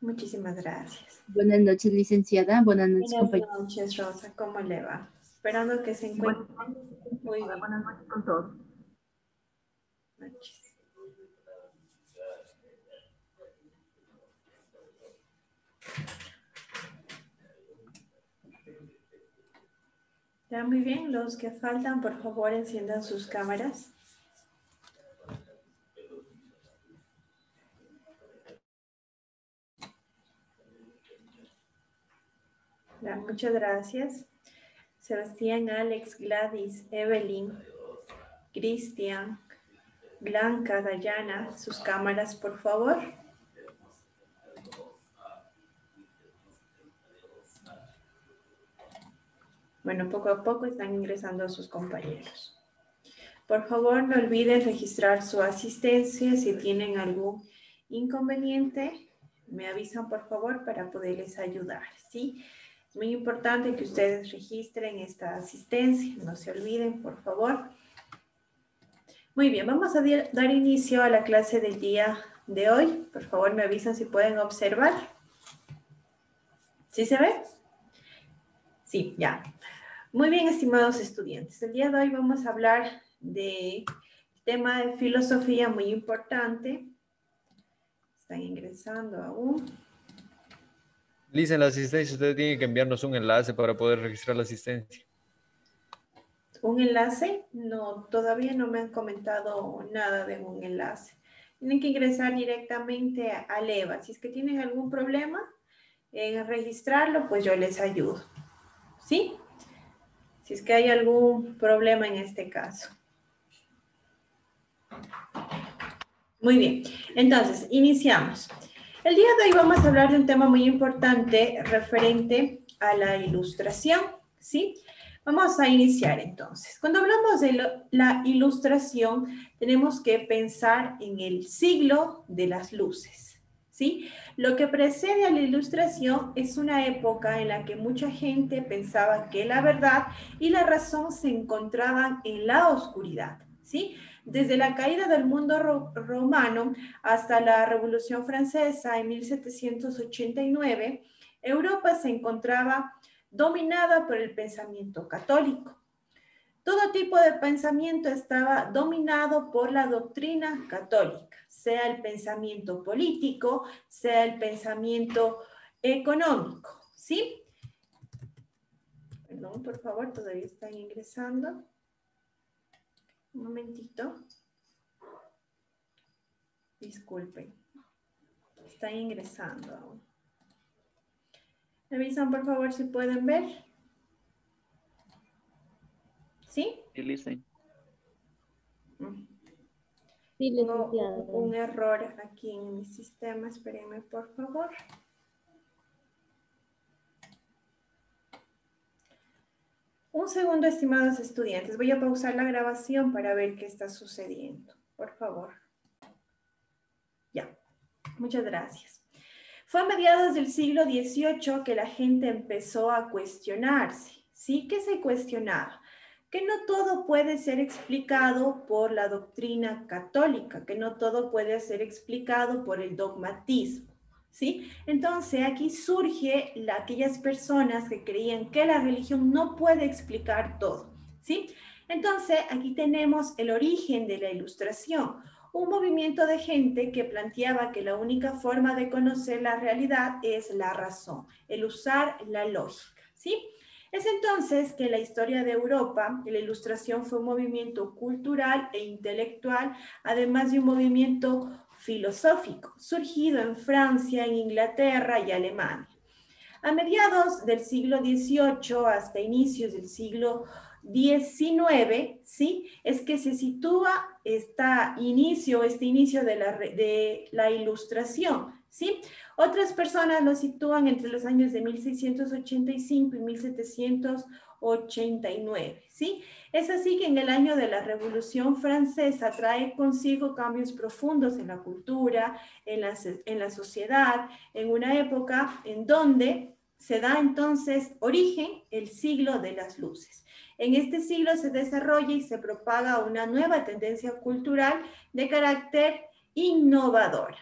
Muchísimas gracias. Buenas noches, licenciada. Buenas noches, Buenas compañeros. noches, Rosa. ¿Cómo le va? Esperando que se encuentre muy bien. Buenas noches con todos. Noches. Ya, muy bien. Los que faltan, por favor, enciendan sus cámaras. Ya, muchas gracias. Sebastián, Alex, Gladys, Evelyn, Cristian, Blanca, Dayana, sus cámaras, por favor. Bueno, poco a poco están ingresando a sus compañeros. Por favor, no olviden registrar su asistencia. Si tienen algún inconveniente, me avisan, por favor, para poderles ayudar, ¿sí? Es muy importante que ustedes registren esta asistencia. No se olviden, por favor. Muy bien, vamos a dar inicio a la clase del día de hoy. Por favor, me avisan si pueden observar. ¿Sí se ve? Sí, ya. Muy bien, estimados estudiantes. El día de hoy vamos a hablar de tema de filosofía muy importante. Están ingresando aún. Liz, en la asistencia usted tiene que enviarnos un enlace para poder registrar la asistencia. ¿Un enlace? No, todavía no me han comentado nada de un enlace. Tienen que ingresar directamente al EVA. Si es que tienen algún problema en registrarlo, pues yo les ayudo. ¿Sí? Si es que hay algún problema en este caso. Muy bien. Entonces, iniciamos. El día de hoy vamos a hablar de un tema muy importante referente a la ilustración, ¿sí? Vamos a iniciar entonces. Cuando hablamos de la ilustración, tenemos que pensar en el siglo de las luces, ¿sí? Lo que precede a la ilustración es una época en la que mucha gente pensaba que la verdad y la razón se encontraban en la oscuridad, ¿sí? Desde la caída del mundo romano hasta la Revolución Francesa en 1789, Europa se encontraba dominada por el pensamiento católico. Todo tipo de pensamiento estaba dominado por la doctrina católica, sea el pensamiento político, sea el pensamiento económico, ¿sí? Perdón, por favor, todavía están ingresando. Un momentito. Disculpen. Están ingresando aún. ¿Me avisan, por favor, si pueden ver? ¿Sí? Sí, listen. Sí, Tengo licenciada. un error aquí en mi sistema. Espérenme, por favor. Un segundo, estimados estudiantes. Voy a pausar la grabación para ver qué está sucediendo. Por favor. Ya. Muchas gracias. Fue a mediados del siglo XVIII que la gente empezó a cuestionarse. ¿Sí? ¿Qué se cuestionaba? Que no todo puede ser explicado por la doctrina católica, que no todo puede ser explicado por el dogmatismo, ¿sí? Entonces aquí surge aquellas personas que creían que la religión no puede explicar todo, ¿sí? Entonces aquí tenemos el origen de la Ilustración, un movimiento de gente que planteaba que la única forma de conocer la realidad es la razón, el usar la lógica, ¿sí? Es entonces que en la historia de Europa, la Ilustración fue un movimiento cultural e intelectual, además de un movimiento filosófico, surgido en Francia, en Inglaterra y Alemania. A mediados del siglo XVIII hasta inicios del siglo XIX, ¿sí? Es que se sitúa este inicio de la Ilustración, ¿sí? Otras personas lo sitúan entre los años de 1685 y 1789, ¿sí? Es así que en el año de la Revolución Francesa trae consigo cambios profundos en la cultura, en la sociedad, en una época en donde se da entonces origen el siglo de las luces. En este siglo se desarrolla y se propaga una nueva tendencia cultural de carácter innovadora.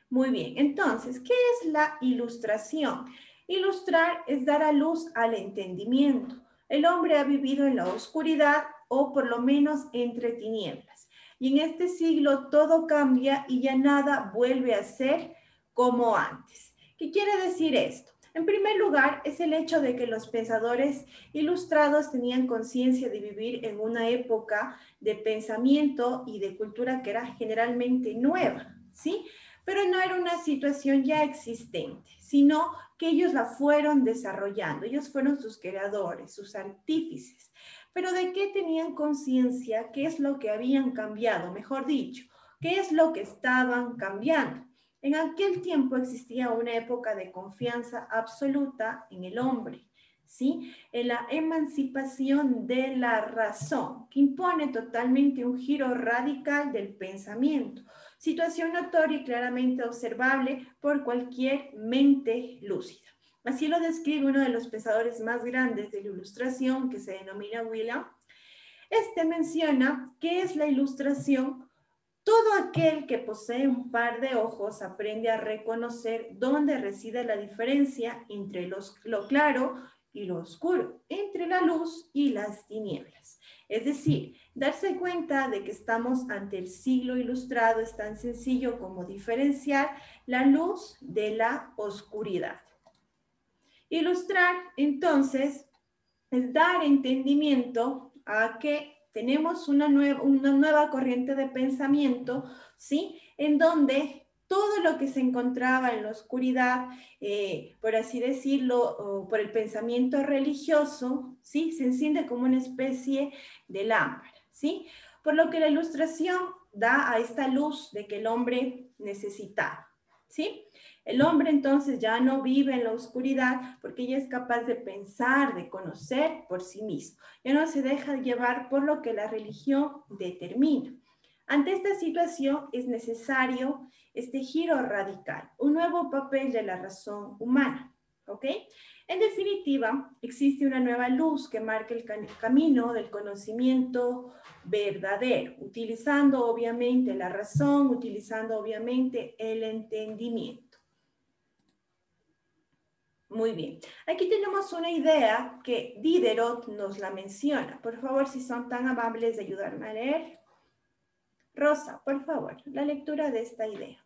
Muy bien, entonces, ¿qué es la ilustración? Ilustrar es dar a luz al entendimiento. El hombre ha vivido en la oscuridad o por lo menos entre tinieblas. Y en este siglo todo cambia y ya nada vuelve a ser como antes. ¿Qué quiere decir esto? En primer lugar, es el hecho de que los pensadores ilustrados tenían conciencia de vivir en una época de pensamiento y de cultura que era generalmente nueva, ¿sí? Pero no era una situación ya existente, sino que ellos la fueron desarrollando, ellos fueron sus creadores, sus artífices. Pero ¿de qué tenían conciencia? ¿Qué es lo que habían cambiado? Mejor dicho, ¿qué es lo que estaban cambiando? En aquel tiempo existía una época de confianza absoluta en el hombre, ¿sí? En la emancipación de la razón, que impone totalmente un giro radical del pensamiento, situación notoria y claramente observable por cualquier mente lúcida. Así lo describe uno de los pensadores más grandes de la ilustración, que se denomina William. Este menciona que es la ilustración. Todo aquel que posee un par de ojos aprende a reconocer dónde reside la diferencia entre lo claro y lo oscuro, entre la luz y las tinieblas. Es decir, darse cuenta de que estamos ante el siglo ilustrado es tan sencillo como diferenciar la luz de la oscuridad. Ilustrar, entonces, es dar entendimiento a que tenemos una nueva corriente de pensamiento, ¿sí? En donde todo lo que se encontraba en la oscuridad, por así decirlo, por el pensamiento religioso, ¿sí? Se enciende como una especie de lámpara, ¿sí? Por lo que la ilustración da a esta luz de que el hombre necesitaba, ¿sí? El hombre entonces ya no vive en la oscuridad porque ya es capaz de pensar, de conocer por sí mismo. Ya no se deja llevar por lo que la religión determina. Ante esta situación es necesario este giro radical, un nuevo papel de la razón humana. ¿Ok? En definitiva, existe una nueva luz que marca el camino del conocimiento verdadero, utilizando obviamente la razón, utilizando obviamente el entendimiento. Muy bien. Aquí tenemos una idea que Diderot nos la menciona. Por favor, si son tan amables de ayudarme a leer. Rosa, por favor, la lectura de esta idea.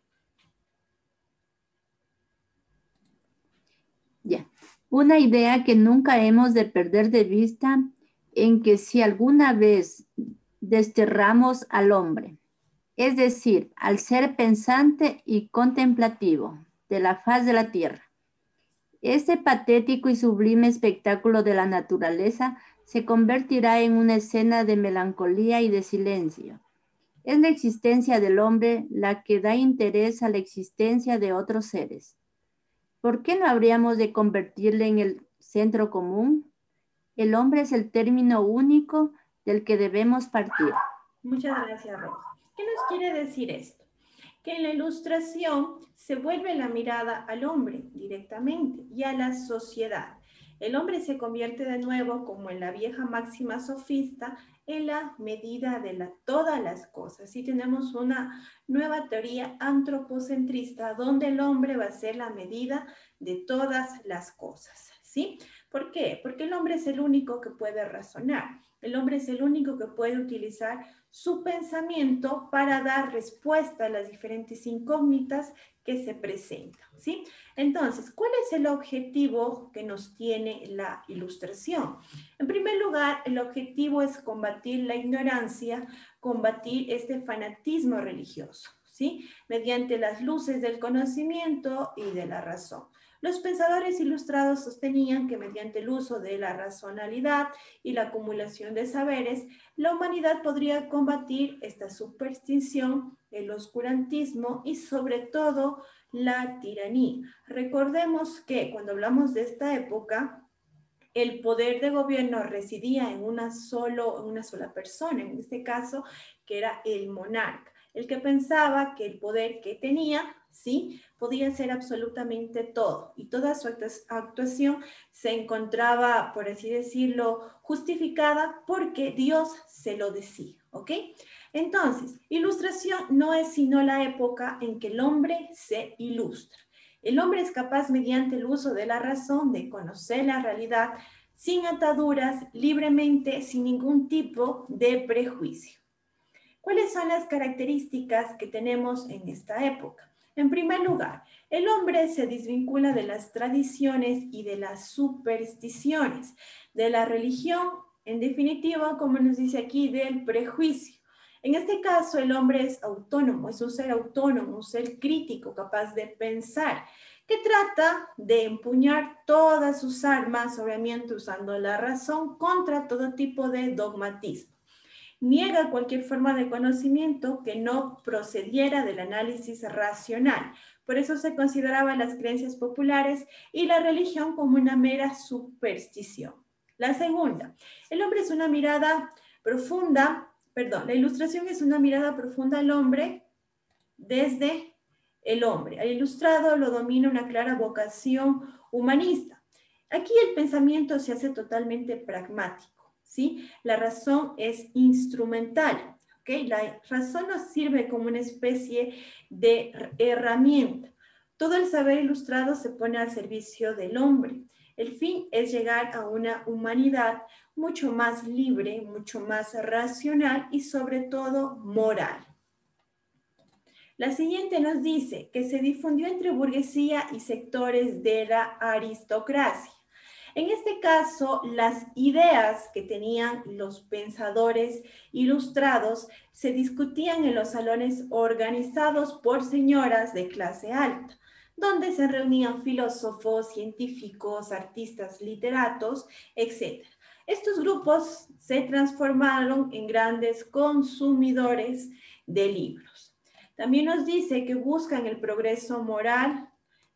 Ya. Una idea que nunca hemos de perder de vista en que si alguna vez desterramos al hombre, es decir, al ser pensante y contemplativo de la faz de la tierra, este patético y sublime espectáculo de la naturaleza se convertirá en una escena de melancolía y de silencio. Es la existencia del hombre la que da interés a la existencia de otros seres. ¿Por qué no habríamos de convertirle en el centro común? El hombre es el término único del que debemos partir. Muchas gracias, Rosa. ¿Qué nos quiere decir esto? Que en la ilustración se vuelve la mirada al hombre directamente y a la sociedad. El hombre se convierte de nuevo, como en la vieja máxima sofista, en la medida de todas las cosas. Y tenemos una nueva teoría antropocentrista donde el hombre va a ser la medida de todas las cosas. ¿Sí? ¿Por qué? Porque el hombre es el único que puede razonar. El hombre es el único que puede utilizar su pensamiento para dar respuesta a las diferentes incógnitas que se presentan, ¿sí? Entonces, ¿cuál es el objetivo que nos tiene la ilustración? En primer lugar, el objetivo es combatir la ignorancia, combatir este fanatismo religioso, ¿sí? Mediante las luces del conocimiento y de la razón. Los pensadores ilustrados sostenían que mediante el uso de la racionalidad y la acumulación de saberes, la humanidad podría combatir esta superstición, el oscurantismo y sobre todo la tiranía. Recordemos que cuando hablamos de esta época, el poder de gobierno residía en una sola persona, en este caso, que era el monarca, el que pensaba que el poder que tenía, sí, podía ser absolutamente todo, y toda su actuación se encontraba, por así decirlo, justificada porque Dios se lo decía, ¿ok? Entonces, ilustración no es sino la época en que el hombre se ilustra. El hombre es capaz, mediante el uso de la razón, de conocer la realidad sin ataduras, libremente, sin ningún tipo de prejuicio. ¿Cuáles son las características que tenemos en esta época? En primer lugar, el hombre se desvincula de las tradiciones y de las supersticiones, de la religión, en definitiva, como nos dice aquí, del prejuicio. En este caso, el hombre es autónomo, es un ser autónomo, un ser crítico, capaz de pensar, que trata de empuñar todas sus armas, obviamente usando la razón, contra todo tipo de dogmatismo. Niega cualquier forma de conocimiento que no procediera del análisis racional. Por eso se consideraban las creencias populares y la religión como una mera superstición. La segunda, el hombre es una mirada profunda, la ilustración es una mirada profunda al hombre desde el hombre. Al ilustrado lo domina una clara vocación humanista. Aquí el pensamiento se hace totalmente pragmático, ¿sí? La razón es instrumental, ¿ok? La razón nos sirve como una especie de herramienta. Todo el saber ilustrado se pone al servicio del hombre. El fin es llegar a una humanidad mucho más libre, mucho más racional y sobre todo moral. La siguiente nos dice que se difundió entre burguesía y sectores de la aristocracia. En este caso, las ideas que tenían los pensadores ilustrados se discutían en los salones organizados por señoras de clase alta, donde se reunían filósofos, científicos, artistas, literatos, etc. Estos grupos se transformaron en grandes consumidores de libros. También nos dice que buscan el progreso moral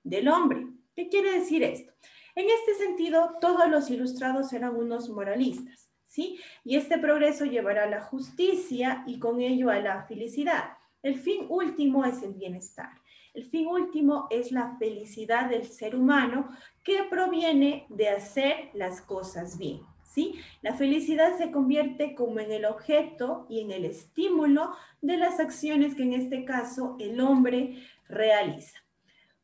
del hombre. ¿Qué quiere decir esto? En este sentido, todos los ilustrados eran unos moralistas, ¿sí? Y este progreso llevará a la justicia y con ello a la felicidad. El fin último es el bienestar. El fin último es la felicidad del ser humano que proviene de hacer las cosas bien, ¿sí? La felicidad se convierte como en el objeto y en el estímulo de las acciones que en este caso el hombre realiza.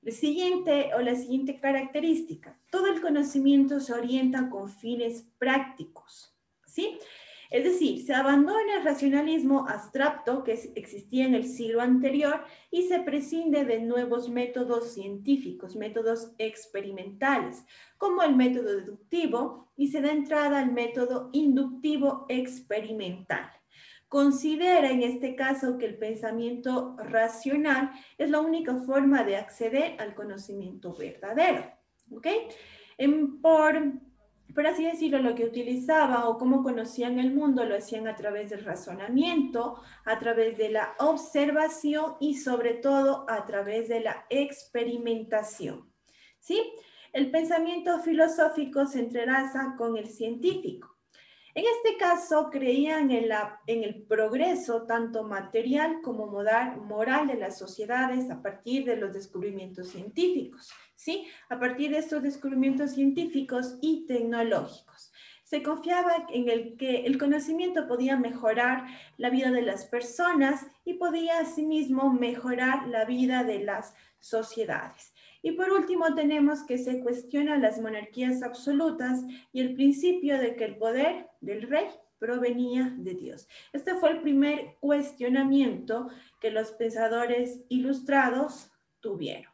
La siguiente característica, todo el conocimiento se orienta con fines prácticos, ¿sí? Es decir, se abandona el racionalismo abstracto que existía en el siglo anterior y se prescinde de nuevos métodos científicos, métodos experimentales, como el método deductivo, y se da entrada al método inductivo experimental. Considera en este caso que el pensamiento racional es la única forma de acceder al conocimiento verdadero, ¿ok? Por así decirlo, lo que utilizaba o cómo conocían el mundo lo hacían a través del razonamiento, a través de la observación y sobre todo a través de la experimentación, ¿sí? El pensamiento filosófico se entrelaza con el científico. En este caso, creían en el progreso tanto material como moral de las sociedades a partir de los descubrimientos científicos, ¿sí? A partir de estos descubrimientos científicos y tecnológicos. Se confiaba en que el conocimiento podía mejorar la vida de las personas y podía asimismo mejorar la vida de las sociedades. Y por último tenemos que se cuestionan las monarquías absolutas y el principio de que el poder del rey provenía de Dios. Este fue el primer cuestionamiento que los pensadores ilustrados tuvieron.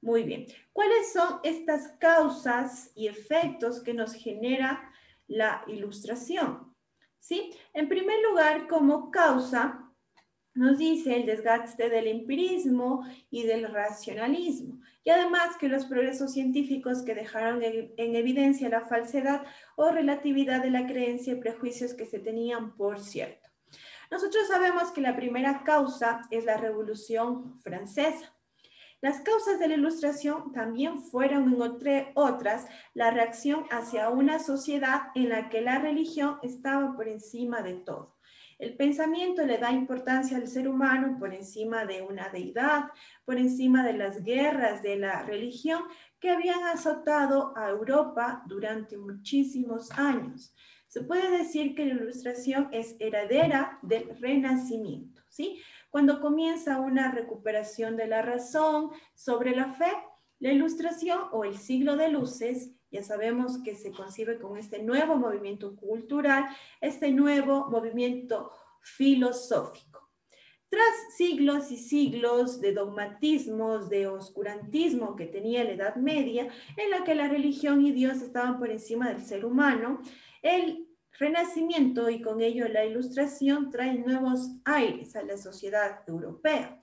Muy bien. ¿Cuáles son estas causas y efectos que nos genera la ilustración? ¿Sí? En primer lugar, como causa, nos dice el desgaste del empirismo y del racionalismo, y además que los progresos científicos que dejaron en evidencia la falsedad o relatividad de la creencia y prejuicios que se tenían por cierto. Nosotros sabemos que la primera causa es la Revolución Francesa. Las causas de la Ilustración también fueron, entre otras, la reacción hacia una sociedad en la que la religión estaba por encima de todo. El pensamiento le da importancia al ser humano por encima de una deidad, por encima de las guerras de la religión que habían azotado a Europa durante muchísimos años. Se puede decir que la Ilustración es heredera del Renacimiento, ¿sí? Cuando comienza una recuperación de la razón sobre la fe, la Ilustración o el siglo de luces, ya sabemos que se concibe con este nuevo movimiento cultural, este nuevo movimiento filosófico. Tras siglos y siglos de dogmatismos, de oscurantismo que tenía la Edad Media, en la que la religión y Dios estaban por encima del ser humano, el Renacimiento y con ello la Ilustración traen nuevos aires a la sociedad europea.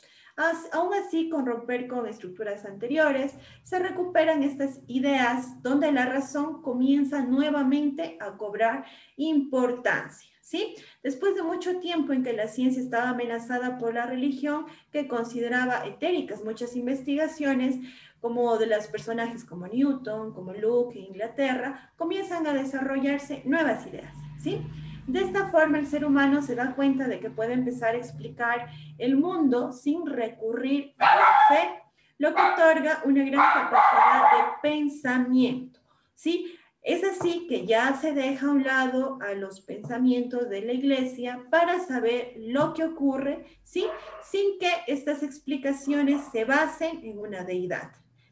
Aún así, con romper con estructuras anteriores, se recuperan estas ideas donde la razón comienza nuevamente a cobrar importancia, ¿sí? Después de mucho tiempo en que la ciencia estaba amenazada por la religión, que consideraba etéricas muchas investigaciones, como de los personajes como Newton, como Locke en Inglaterra, comienzan a desarrollarse nuevas ideas, ¿sí? De esta forma, el ser humano se da cuenta de que puede empezar a explicar el mundo sin recurrir a la fe, lo que otorga una gran capacidad de pensamiento, ¿sí? Es así que ya se deja a un lado a los pensamientos de la iglesia para saber lo que ocurre, ¿sí? Sin que estas explicaciones se basen en una deidad.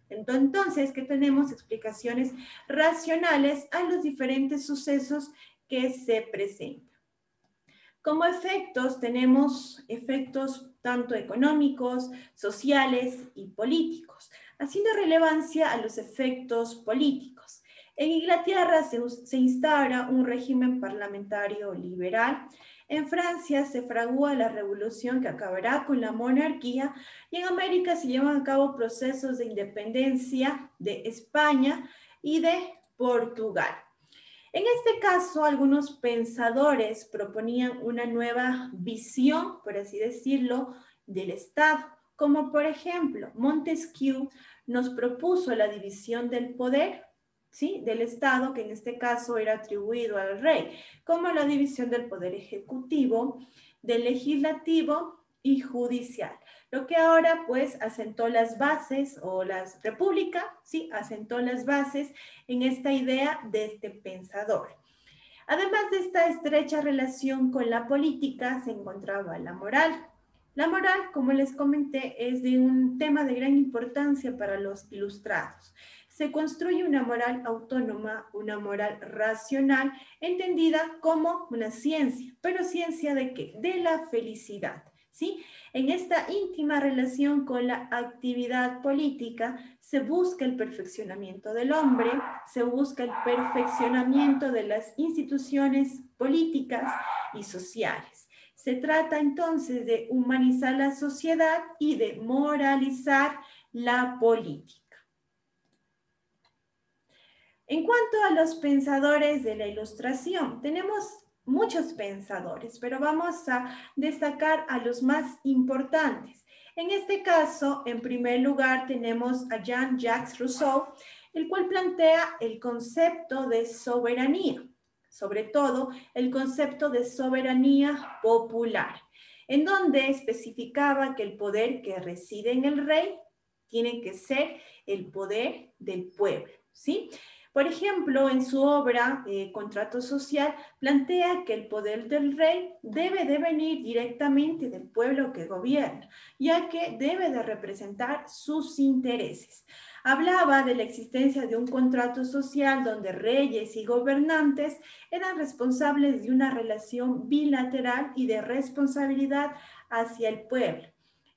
Entonces, que tenemos explicaciones racionales a los diferentes sucesos que se presentan. Como efectos, tenemos efectos tanto económicos, sociales y políticos, haciendo relevancia a los efectos políticos. En Inglaterra se instaura un régimen parlamentario liberal. En Francia se fragúa la revolución que acabará con la monarquía y en América se llevan a cabo procesos de independencia de España y de Portugal. En este caso, algunos pensadores proponían una nueva visión, por así decirlo, del Estado, como por ejemplo, Montesquieu nos propuso la división del poder, ¿sí?, del Estado, que en este caso era atribuido al rey, como la división del poder ejecutivo, del legislativo y judicial. Lo que ahora pues asentó las bases, o la república, ¿sí?, asentó las bases en esta idea de este pensador. Además de esta estrecha relación con la política, se encontraba la moral. La moral, como les comenté, es de un tema de gran importancia para los ilustrados. Se construye una moral autónoma, una moral racional, entendida como una ciencia. ¿Pero ciencia de qué? De la felicidad, ¿sí? En esta íntima relación con la actividad política se busca el perfeccionamiento del hombre, se busca el perfeccionamiento de las instituciones políticas y sociales. Se trata entonces de humanizar la sociedad y de moralizar la política. En cuanto a los pensadores de la Ilustración, tenemos muchos pensadores, pero vamos a destacar a los más importantes. En este caso, en primer lugar, tenemos a Jean-Jacques Rousseau, el cual plantea el concepto de soberanía, sobre todo el concepto de soberanía popular, en donde especificaba que el poder que reside en el rey tiene que ser el poder del pueblo, ¿sí? Por ejemplo, en su obra Contrato Social, plantea que el poder del rey debe de venir directamente del pueblo que gobierna, ya que debe de representar sus intereses. Hablaba de la existencia de un contrato social donde reyes y gobernantes eran responsables de una relación bilateral y de responsabilidad hacia el pueblo.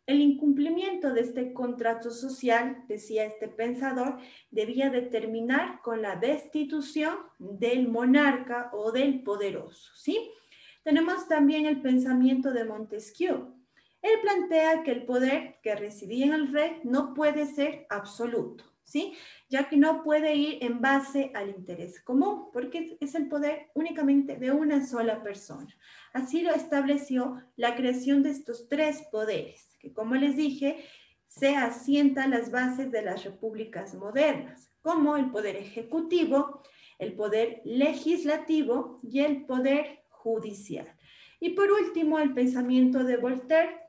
El incumplimiento de este contrato social, decía este pensador, debía de terminar con la destitución del monarca o del poderoso, ¿sí? Tenemos también el pensamiento de Montesquieu. Él plantea que el poder que residía en el rey no puede ser absoluto, ¿sí?, ya que no puede ir en base al interés común, porque es el poder únicamente de una sola persona. Así lo estableció la creación de estos tres poderes, que como les dije, se asientan las bases de las repúblicas modernas, como el poder ejecutivo, el poder legislativo y el poder judicial. Y por último, el pensamiento de Voltaire.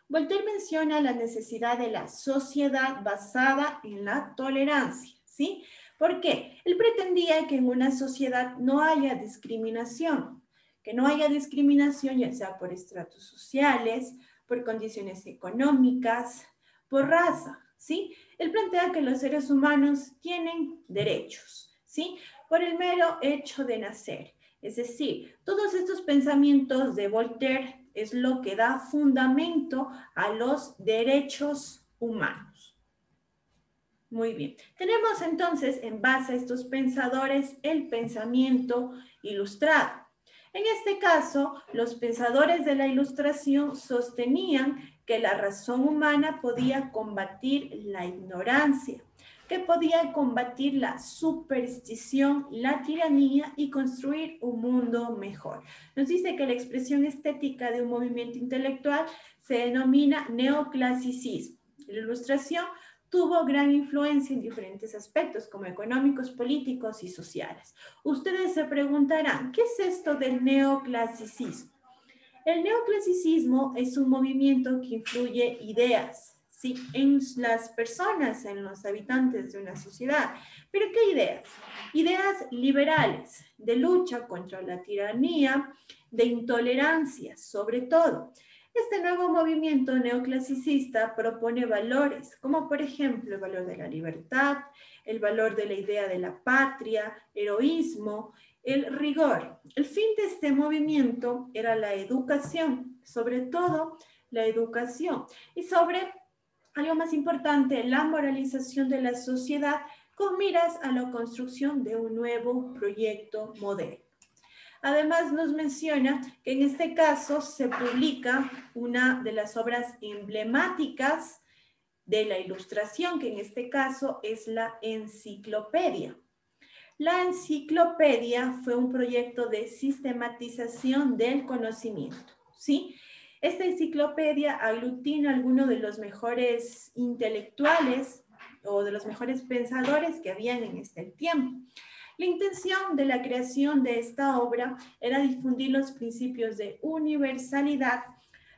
Voltaire menciona la necesidad de la sociedad basada en la tolerancia, ¿sí? ¿Por qué? Él pretendía que en una sociedad no haya discriminación, que no haya discriminación ya sea por estratos sociales, por condiciones económicas, por raza, ¿sí? Él plantea que los seres humanos tienen derechos, ¿sí? Por el mero hecho de nacer. Es decir, todos estos pensamientos de Voltaire es lo que da fundamento a los derechos humanos. Muy bien. Tenemos entonces, en base a estos pensadores, el pensamiento ilustrado. En este caso, los pensadores de la Ilustración sostenían que la razón humana podía combatir la ignorancia, que podía combatir la superstición, la tiranía y construir un mundo mejor. Nos dice que la expresión estética de un movimiento intelectual se denomina neoclasicismo. La Ilustración tuvo gran influencia en diferentes aspectos, como económicos, políticos y sociales. Ustedes se preguntarán, ¿qué es esto del neoclasicismo? El neoclasicismo es un movimiento que influye ideas, ¿sí? En las personas, en los habitantes de una sociedad. ¿Pero qué ideas? Ideas liberales, de lucha contra la tiranía, de intolerancia, sobre todo. Este nuevo movimiento neoclasicista propone valores, como por ejemplo el valor de la libertad, el valor de la idea de la patria, heroísmo, el rigor. El fin de este movimiento era la educación, sobre todo la educación, y sobre algo más importante, la moralización de la sociedad con miras a la construcción de un nuevo proyecto moderno. Además nos menciona que en este caso se publica una de las obras emblemáticas de la Ilustración, que en este caso es la Enciclopedia. La Enciclopedia fue un proyecto de sistematización del conocimiento, ¿sí? Esta enciclopedia aglutina a algunos de los mejores intelectuales o de los mejores pensadores que habían en este tiempo. La intención de la creación de esta obra era difundir los principios de universalidad,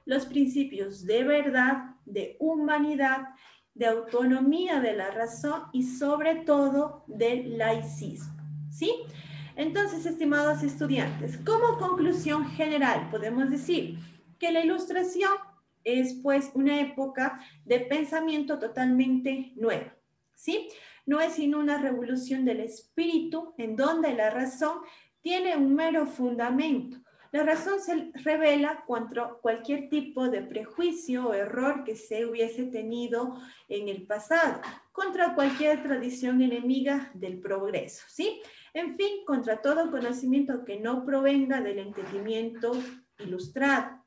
los principios de verdad, de humanidad, de autonomía de la razón y sobre todo del laicismo, ¿sí? Entonces, estimados estudiantes, como conclusión general podemos decir que la Ilustración es pues una época de pensamiento totalmente nueva, ¿sí? No es sino una revolución del espíritu en donde la razón tiene un mero fundamento. La razón se revela contra cualquier tipo de prejuicio o error que se hubiese tenido en el pasado, contra cualquier tradición enemiga del progreso, ¿sí? En fin, contra todo conocimiento que no provenga del entendimiento ilustrado.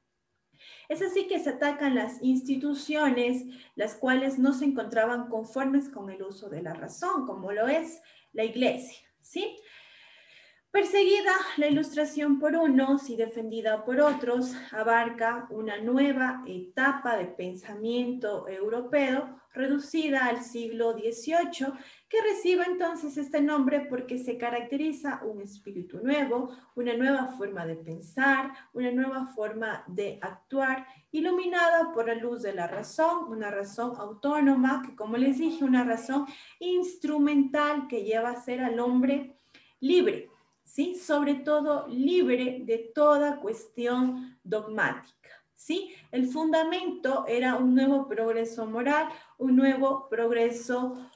Es así que se atacan las instituciones, las cuales no se encontraban conformes con el uso de la razón, como lo es la Iglesia, ¿sí? Perseguida la Ilustración por unos y defendida por otros, abarca una nueva etapa de pensamiento europeo reducida al siglo XVIII, que recibe entonces este nombre porque se caracteriza un espíritu nuevo, una nueva forma de pensar, una nueva forma de actuar, iluminada por la luz de la razón, una razón autónoma, que como les dije, una razón instrumental que lleva a ser al hombre libre, ¿sí? Sobre todo libre de toda cuestión dogmática, ¿sí? El fundamento era un nuevo progreso moral, un nuevo progreso,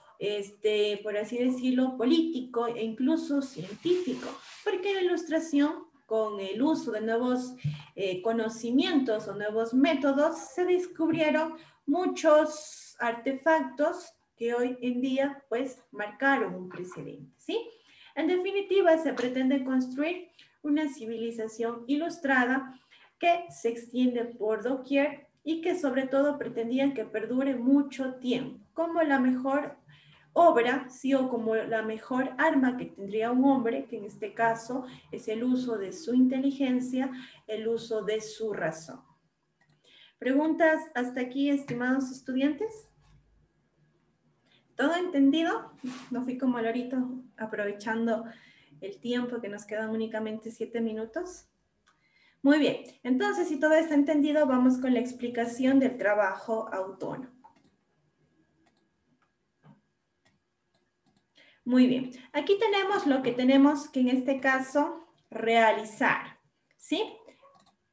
por así decirlo, político e incluso científico, porque la Ilustración, con el uso de nuevos conocimientos o nuevos métodos, se descubrieron muchos artefactos que hoy en día, pues, marcaron un precedente, ¿sí? En definitiva, se pretende construir una civilización ilustrada que se extiende por doquier y que sobre todo pretendían que perdure mucho tiempo, como la mejor obra, sí, o como la mejor arma que tendría un hombre, que en este caso es el uso de su inteligencia, el uso de su razón. ¿Preguntas hasta aquí, estimados estudiantes? ¿Todo entendido? No fui como lorito aprovechando el tiempo que nos quedan únicamente 7 minutos. Muy bien, entonces si todo está entendido, vamos con la explicación del trabajo autónomo. Muy bien. Aquí tenemos lo que tenemos que en este caso realizar, ¿sí?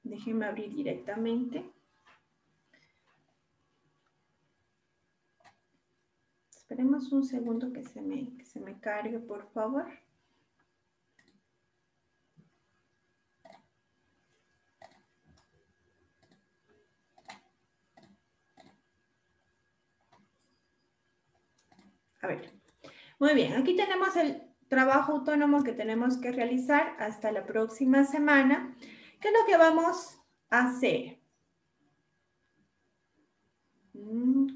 Déjenme abrir directamente. Esperemos un segundo que se me cargue, por favor. A ver. Muy bien, aquí tenemos el trabajo autónomo que tenemos que realizar hasta la próxima semana. ¿Qué es lo que vamos a hacer?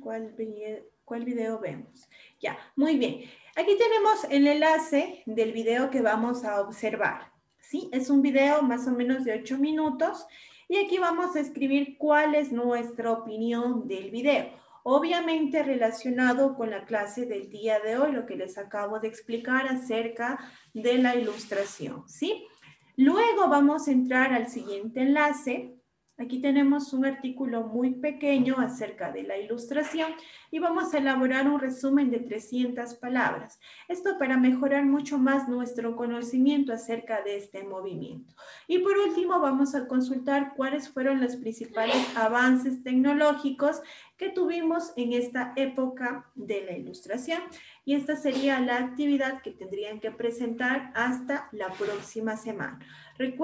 ¿Cuál video vemos? Ya, muy bien. Aquí tenemos el enlace del video que vamos a observar. ¿Sí? Es un video más o menos de 8 minutos y aquí vamos a escribir cuál es nuestra opinión del video. Obviamente relacionado con la clase del día de hoy, lo que les acabo de explicar acerca de la ilustración, ¿sí? Luego vamos a entrar al siguiente enlace. Aquí tenemos un artículo muy pequeño acerca de la ilustración y vamos a elaborar un resumen de 300 palabras. Esto para mejorar mucho más nuestro conocimiento acerca de este movimiento. Y por último vamos a consultar cuáles fueron los principales avances tecnológicos que tuvimos en esta época de la ilustración. Y esta sería la actividad que tendrían que presentar hasta la próxima semana. Recuerden